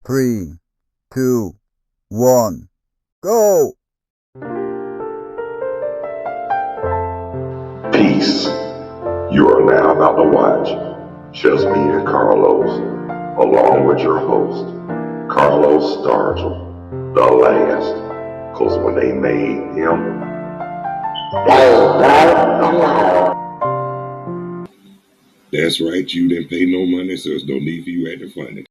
3, 2, 1, go! Peace. You are now about to watch Just Me and Carlos, along with your host, Carlos Stargell, the last. Cause when they made him, that's right, you didn't pay no money, so there's no need for you acting funny.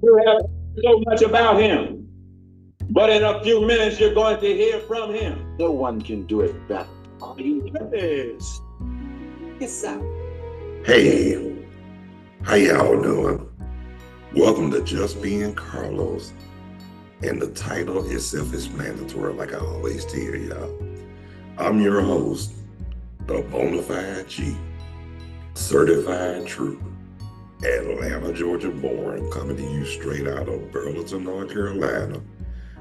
You have so much about him, but in a few minutes you're going to hear from him. No one can do it better. Yes. Yes, sir. Hey, how y'all doing? Welcome to Just Being Carlos. And the title is self-explanatory, like I always tell y'all. I'm your host, the bona fide G, certified trooper, Atlanta, Georgia born, coming to you straight out of Burlington, North Carolina.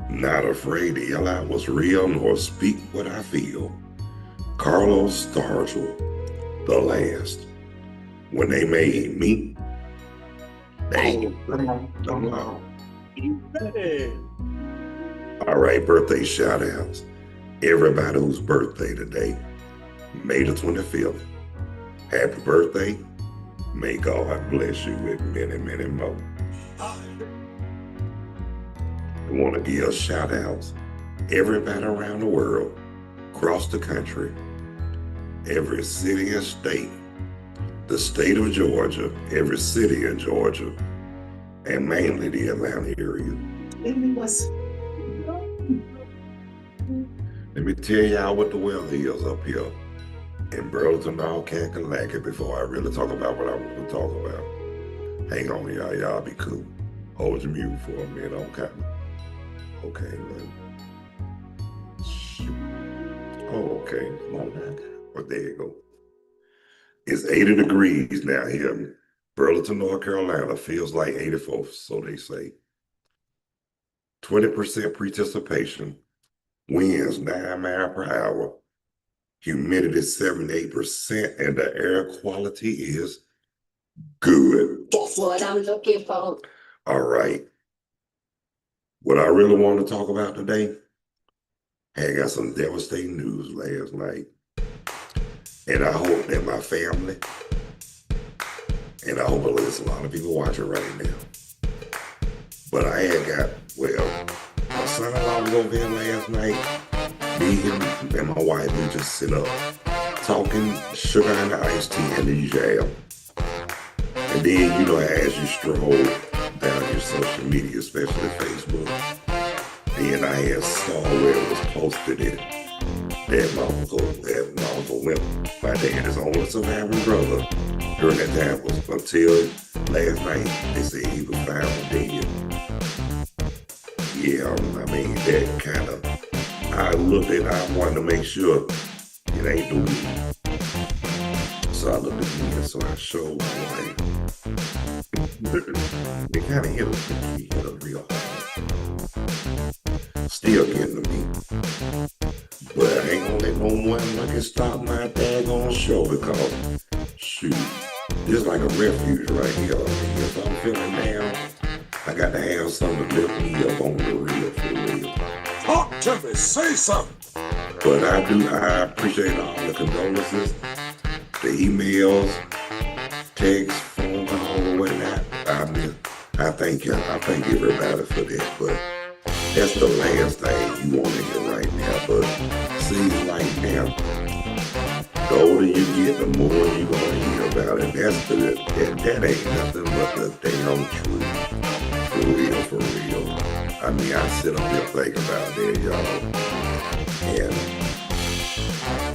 Not afraid to yell out what's real nor speak what I feel. Carlos Stargell, the last. When they made me, they no. All right, birthday shout outs. Everybody whose birthday today, May the 25th. Happy birthday. May God bless you with many, many more. I want to give shout outs. Everybody around the world, across the country, every city and state, the state of Georgia, every city in Georgia, and mainly the Atlanta area. Let me tell y'all what the weather is up here in Burlington, North Carolina, before I really talk about what I want to talk about. Hang on, y'all be cool. Hold your mute for a minute, okay? Okay, man. Shoot. Oh, okay. Come on now. Well, there you go. It's 80 degrees now here. Burlington, North Carolina feels like 84, so they say. 20% participation, winds 9 miles per hour, humidity 78%, and the air quality is good. That's what I'm looking for. All right. What I really want to talk about today, I got some devastating news last night. And I hope that my family, and I hope there's a lot of people watching right now. But I had got, my son-in-law was over here last night. Me, him, and my wife, we just sit up talking sugar and iced tea and the jam. And then, you know, as you stroll down your social media, especially Facebook, then I had saw where it was posted that my uncle went. My dad is only surviving brother during that time was until last night they said he was found dead. Yeah, I mean that kind of. I looked at. I wanted to make sure it ain't the weed. So I looked again. So I showed my wife. It kind of hit us. He hit us real hard. Still getting to me. But I ain't gonna let no one look and stop my daggone show because, shoot, this is like a refuge right here. I mean, if I'm feeling down, I got to have something to lift me up on the real, for real. Talk to me, say something. But I appreciate all the condolences, the emails, texts, phone calls, or whatnot. I thank everybody for that, but that's the last thing you want to hear right now. But see, like now, the older you get, the more you're going to hear about it. That ain't nothing but the damn truth. For real, for real. I mean, I sit up here thinking about that, y'all. And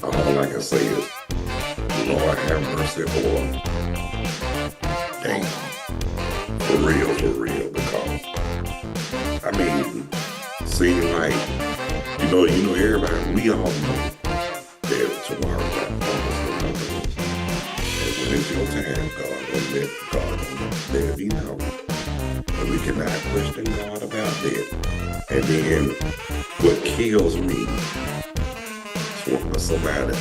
all I can say is, Lord have mercy, boy. Damn. For real, because, I mean, seem like you everybody, we all know that tomorrow's not promised to none of us. And when it's your time, God gonna let it be known. And we cannot question God about that. And then what kills me is when somebody,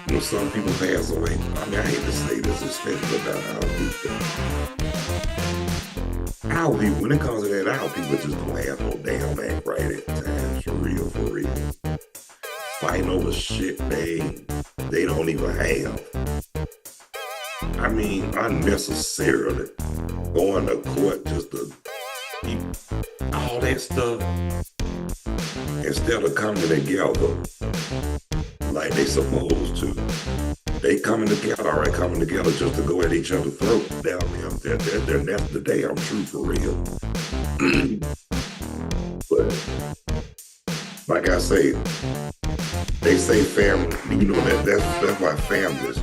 when some people pass away. I mean, I hate to say this, especially about our people. Our people, when it comes to that, our people just don't have no damn act right at times, for real, for real. Fighting over shit they don't even have. I mean, unnecessarily going to court just to keep all that stuff instead of coming together like they supposed to. They coming together, all right, coming together just to go at each other's throat. Down there, that's the damn truth, for real. But like I say, they say family. You know that's why families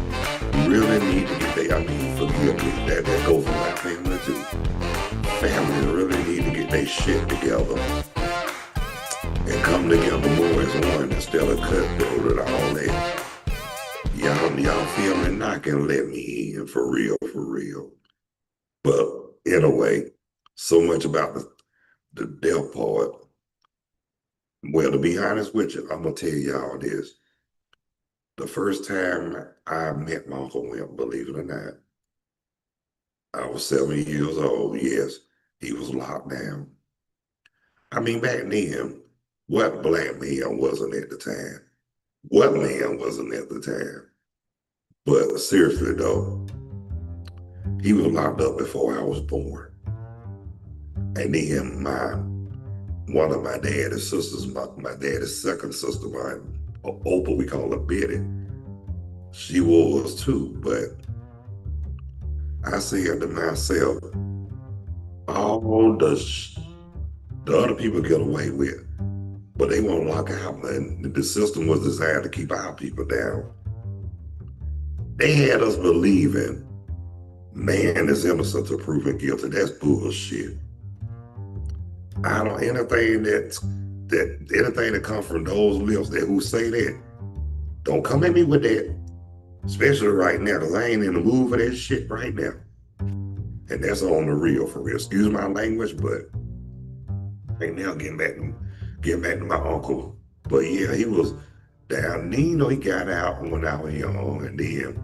really need to get their. I mean, forgive me, that goes for my family too. Families really need to get their shit together and come together more as one instead of cutthroat and all that. Y'all feel me knocking, let me in, for real, for real. But anyway, so much about the death part. Well, to be honest with you, I'm gonna tell y'all this. The first time I met my Uncle Wimp, believe it or not, I was 7 years old. Yes, he was locked down. I mean, back then, what black man wasn't at the time? What man wasn't at the time? But seriously though, he was locked up before I was born. And then one of my daddy's sisters, my daddy's second sister, my Opal, we call her Betty, she was too. But I said to myself, all the other people get away with, but they won't lock out. And the system was designed to keep our people down. They had us believing man is innocent to proven guilty. That's bullshit. Anything that comes from those lips who say that, don't come at me with that. Especially right now, because I ain't in the mood for that shit right now. And that's on the real, for real. Excuse my language, but right now getting back to my uncle. But yeah, he was down. He got out when I was young, and then,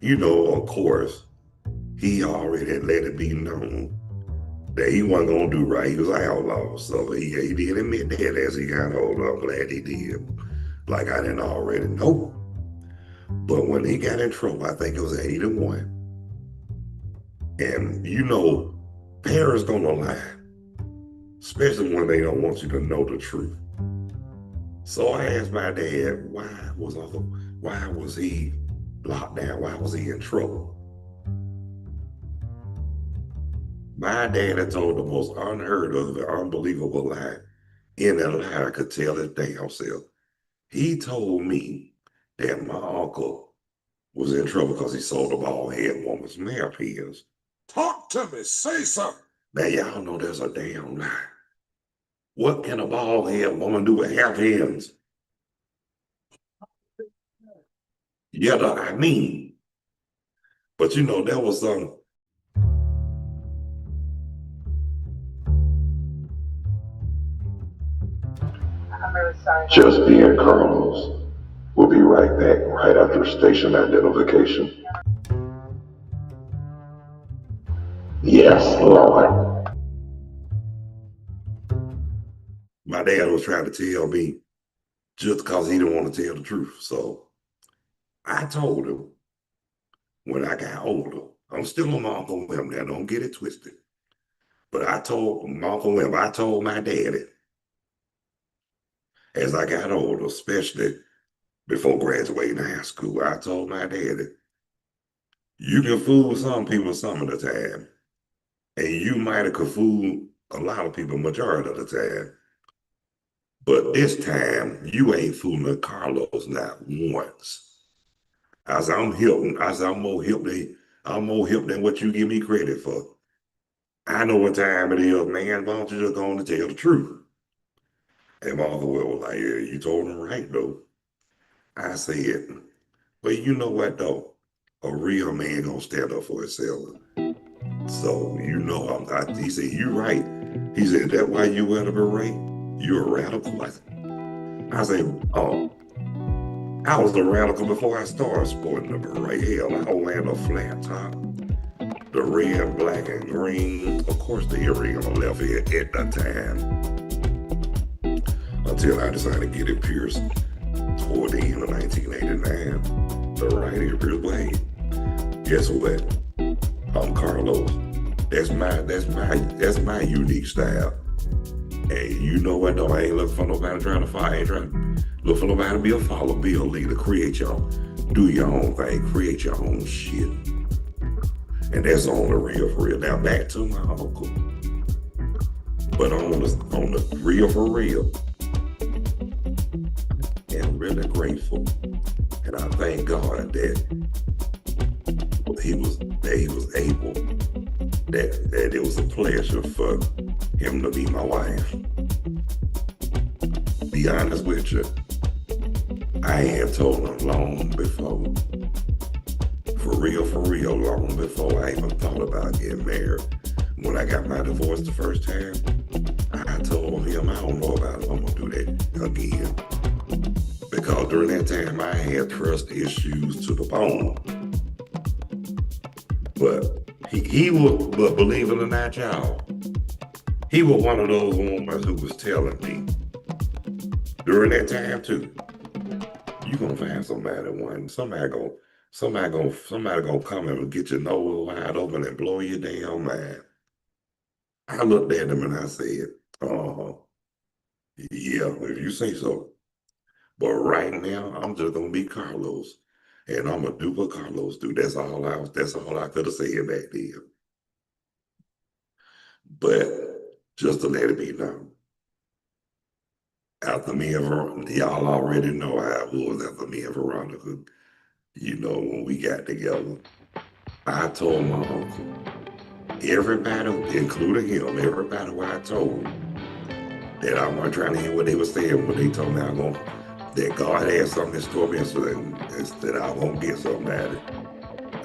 of course, he already let it be known that he wasn't gonna do right. He was an outlaw. So he did admit that as he got older. I'm glad he did. Like I didn't already know. But when he got in trouble, I think it was 81. And parents gonna lie, especially when they don't want you to know the truth. So I asked my dad, why was he locked down? Why was he in trouble? My dad had told the most unheard of, unbelievable lie. In a lie I could tell his damn self. He told me that my uncle was in trouble because he sold a bald-head woman's hairpins. Talk to me, say something. Now y'all know that's a damn lie. What can a bald-head woman do with hairpins? Yeah, I mean. But there was some. Just being Colonels. We'll be right back right after station identification. Yes, Lord. My dad was trying to tell me just because he didn't want to tell the truth. So I told him when I got older, I'm still on my Uncle Wimp now, don't get it twisted. But I told my Uncle Wimp, I told my daddy, as I got older, especially before graduating high school, I told my daddy, you can fool some people some of the time, and you might have could fool a lot of people majority of the time. But this time, you ain't fooling Carlos not once. I'm more hip than what you give me credit for. I know what time it is, man. Why don't you just go on and tell the truth? And my uncle was like, yeah, you told him right, though. I said, well, you know what, though? A real man gonna stand up for himself. So, you know, he said, you right. He said, that why you wear the beret? You're a radical. I said, oh, I was a radical before I started sporting the beret. Hell, I wear a flat top, the red, black, and green. Of course, the earring on the left ear at that time. Until I decided to get it pierced toward the end of 1989. The right ear pierced. But hey, guess what? I'm Carlos. That's my unique style. And you know what though? I ain't looking for nobody trying to follow. I ain't trying to look for nobody to be a follower, be a leader, create your own, do your own thing, create your own shit. And that's on the real for real. Now back to my uncle. But on the real for real. And really grateful. And I thank God that he was able, that it was a pleasure for him to be my wife. Be honest with you, I had told him long before, for real, long before I even thought about getting married. When I got my divorce the first time, I told him, I don't know about if I'm gonna do that again. Because during that time I had trust issues to the bone. But he was, but believe it or not, y'all, he was one of those women who was telling me during that time too, you gonna find somebody gonna come and get your nose wide open and blow your damn mind. I looked at him and I said, yeah, if you say so. But right now, I'm just gonna be Carlos. And I'm gonna do what Carlos do. That's all I could have said back then. But just to let it be known, after me and Veronica, y'all already know how it was after me and Veronica. You know, when we got together, I told my uncle, everybody, including him, everybody what I told him, that I wasn't trying to hear what they were saying when they told me that God had something in store for me, so that I won't get something out of it.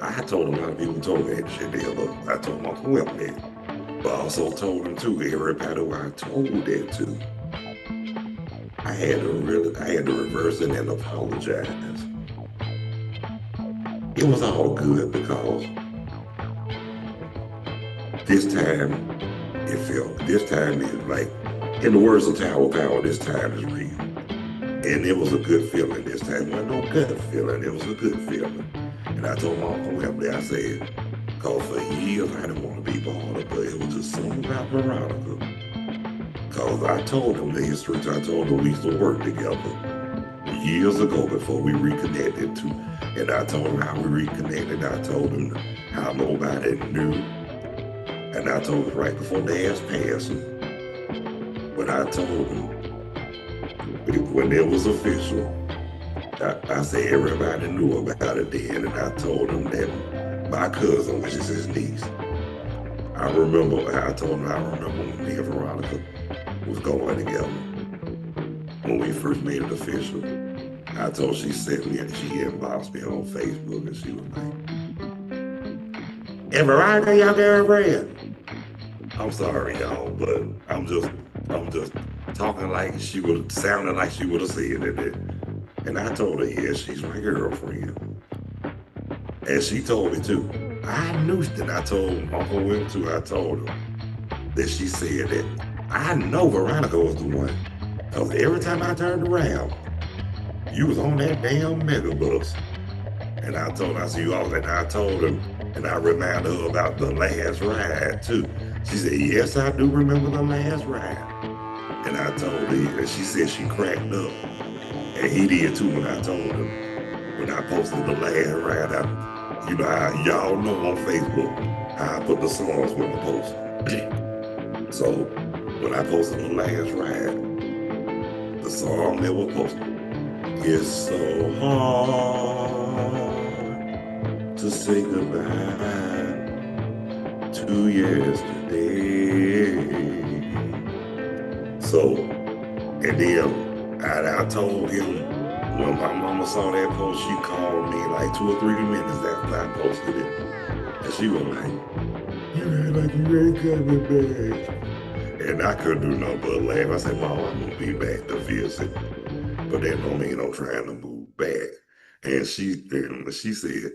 I told a lot of people told me that shit there, but I told my uncle that. But I also told him too, everybody who I told that to, I had to reverse it and apologize. It was all good because this time is like, in the words of Tower Power, this time is real. And it was a good feeling this time. It wasn't no good feeling, it was a good feeling. And I told my uncle Emily, I said, because for years I didn't want to be bothered, but it was just something about Veronica. Because I told him the history, I told him we used to work together years ago before we reconnected too. And I told him how we reconnected. I told him how nobody knew. And I told him right before Dad's passing. But I told him, when it was official, I said everybody knew about it then, and I told him that my cousin, which is his niece, I remember when me and Veronica was going together. When we first made it official, I told she sent me and she inboxed me on Facebook and she was like, "Is Veronica your girlfriend?" I'm sorry, y'all, but I'm just talking like she would, sounding like she would have said it. And I told her, yeah, she's my girlfriend. And she told me too. I knew that. I told Uncle Will too. I told her that she said that. I know Veronica was the one. Because every time I turned around, you was on that damn megabus. And I told her, I see you all that. And I told her, and I reminded her about the last ride too. She said, yes, I do remember the last ride. And I told her, and she said she cracked up. And he did too when I told him. When I posted the last ride, you know how y'all know on Facebook how I put the songs with the post. So when I posted the last ride, the song that was posted, it's so hard to say goodbye to yesterday. So, and And then I told him when my mama saw that post, she called me like 2 or 3 minutes after I posted it. And she was like, you act like you ain't coming back. And I couldn't do nothing but laugh. I said, Mom, I'm gonna be back to visit. But that don't mean I'm trying to move back. And she said,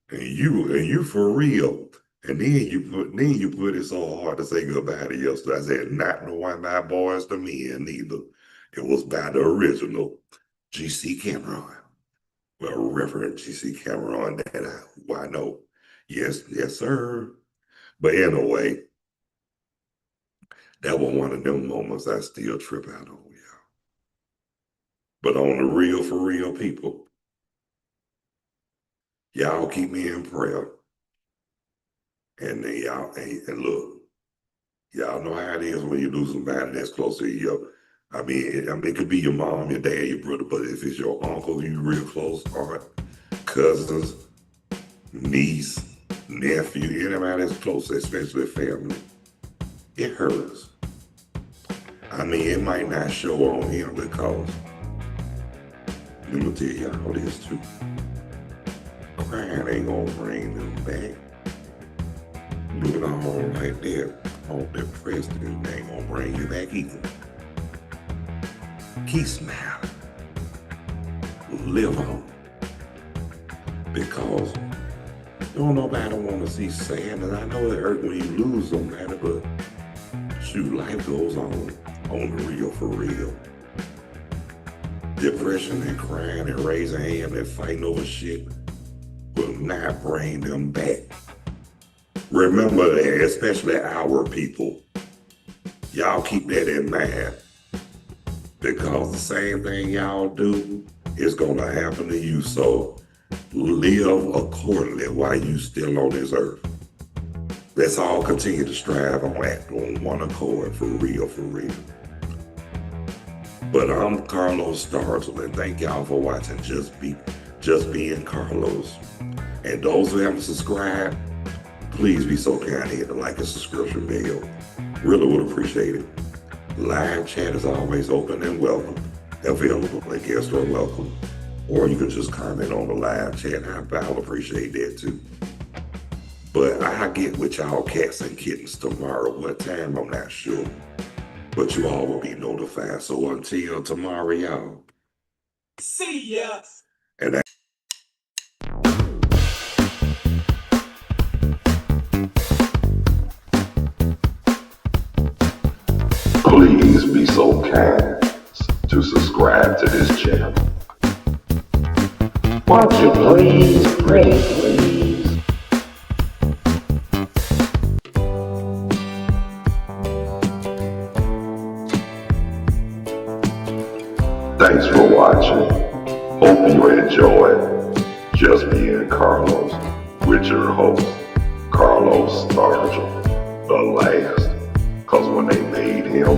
and you for real. And then you put it so hard to say goodbye to yesterday. I said, not knowing my boys to men neither. It was by the original G.C. Cameron. Well, Reverend G.C. Cameron that I know. Yes, sir. But anyway, that was one of them moments I still trip out on, y'all. But on the real, for real people, y'all keep me in prayer. And then and look, y'all know how it is when you lose somebody that's close to you. I mean, it could be your mom, your dad, your brother, but if it's your uncle, you real close, aunt, cousins, niece, nephew, anybody that's close, especially family, it hurts. I mean, it might not show on him because, let me tell y'all this too. Crying ain't gonna bring them back. Looking on like that, all depressed, and ain't gonna bring you back either. Keep smiling. Live on. Because don't nobody want to see sadness. I know it hurt when you lose somebody, but shoot, life goes on the real, for real. Depression and crying and raising hand and fighting over shit will not bring them back. Remember that, especially our people. Y'all keep that in mind. Because the same thing y'all do is going to happen to you. So live accordingly while you still on this earth. Let's all continue to strive on act on one accord, for real, for real. But I'm Carlos Stargell, and thank y'all for watching Just Being Carlos. And those who haven't subscribed, please be so kind to hit the like and subscription bell. Really would appreciate it. Live chat is always open and welcome, available, and guests are welcome. Or you can just comment on the live chat. I'll appreciate that too. But I'll get with y'all cats and kittens tomorrow. What time, I'm not sure. But you all will be notified. So until tomorrow, y'all. See ya. And Please be so kind to subscribe to this channel. Won't you please, pretty please? Thanks for watching. Hope you enjoyed Just Being Carlos with your host, Carlos Stargell, the last. Cause when they made him,